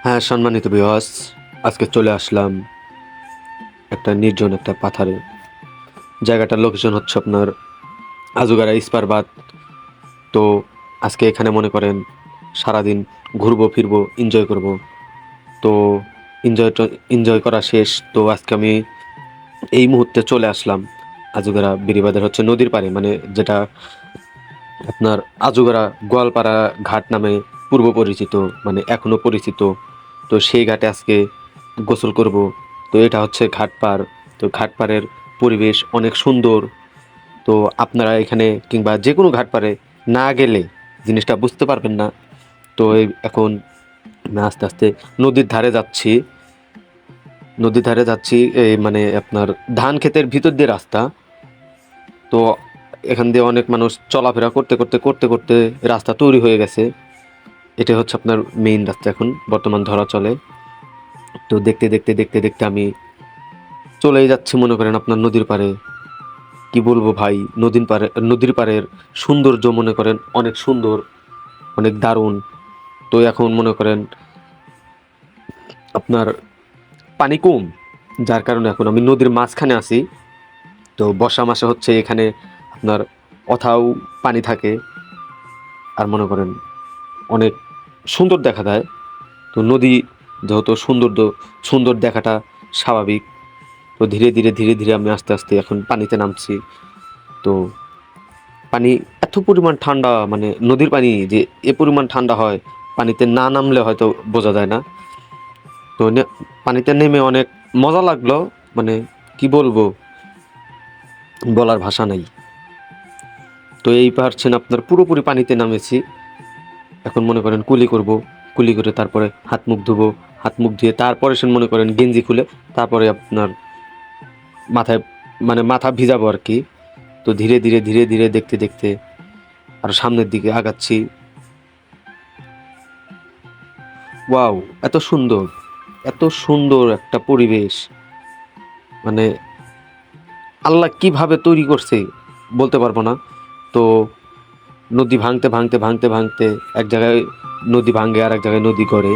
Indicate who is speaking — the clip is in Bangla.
Speaker 1: হ্যাঁ, সম্মানিত ভিউয়ার্স, আজকে চলে আসলাম একটা নির্জন একটা পাথারে। জায়গাটার লোকেশন হচ্ছে আপনার আজুগাড়া ইস্পার বাঁধ। তো আজকে এখানে মনে করেন সারাদিন ঘুরবো ফিরবো, এনজয় করব। তো এনজয় এনজয় করা শেষ। তো আজকে আমি এই মুহূর্তে চলে আসলাম আজুগাড়া বেড়িবাঁধের হচ্ছে নদীর পাড়ে, মানে যেটা আপনার আজুগাড়া গোয়ালপাড়া ঘাট নামে পূর্ব পরিচিত, মানে এখনো পরিচিত। তো সেই ঘাটে আজকে গোসল করব। তো এটা হচ্ছে ঘাট পাড়। তো ঘাট পাড়ের পরিবেশ অনেক সুন্দর। তো আপনারা এখানে কিংবা যে কোনো ঘাট পাড়ে না গেলে জিনিসটা বুঝতে পারবেন না। তো এখন আমি আস্তে আস্তে নদীর ধারে যাচ্ছি। নদীর ধারে যাচ্ছি, এই মানে আপনার ধান ক্ষেতের ভিতর দিয়ে রাস্তা। তো এখান দিয়ে অনেক মানুষ চলাফেরা করতে করতে করতে করতে রাস্তা তৈরি হয়ে গেছে। এটা হচ্ছে আপনার মেইন রাস্তা এখন বর্তমান ধরা চলে। তো দেখতে দেখতে দেখতে দেখতে আমি চলেই যাচ্ছি মনে করেন আপনার নদীর পাড়ে। কি বলবো ভাই, নদীর পাড়ের সৌন্দর্য মনে করেন অনেক সুন্দর, অনেক দারুণ। তো এখন মনে করেন আপনার পানি কম, যার কারণে এখন আমি নদীর মাঝখানে আছি। তো বর্ষা মাসে হচ্ছে এখানে আপনার অথাও পানি থাকে, আর মনে করেন অনেক সুন্দর দেখা যায়। তো নদী যেহেতু সুন্দর দেখাটা স্বাভাবিক। তো ধীরে ধীরে ধীরে ধীরে আমি আস্তে আস্তে এখন পানিতে নামছি। তো পানি এত পরিমাণ ঠান্ডা, মানে নদীর পানি যে এ পরিমাণ ঠান্ডা হয়, পানিতে না নামলে হয়তো বোঝা যায় না। তো পানিতে নেমে অনেক মজা লাগলো, মানে কি বলবো, বলার ভাষা নাই। তো এই পারছেন আপনার পুরোপুরি পানিতে নামেছি। এখন মনে করেন কুলি করব, কুলি করে তারপরে হাত মুখ ধুবো। হাত মুখ ধুয়ে তারপরে সে মনে করেন গেঞ্জি খুলে তারপরে আপনার মাথায়, মানে মাথা ভিজাবো আর কি। তো ধীরে ধীরে ধীরে ধীরে দেখতে দেখতে আর সামনের দিকে আগাচ্ছি। ওয়াও, এত সুন্দর, এত সুন্দর একটা পরিবেশ, মানে আল্লাহ কিভাবে তৈরি করছে বলতে পারবো না। তো নদী ভাঙতে ভাঙতে ভাঙতে ভাঙতে এক জায়গায় নদী ভাঙে আর এক জায়গায় নদী গড়ে।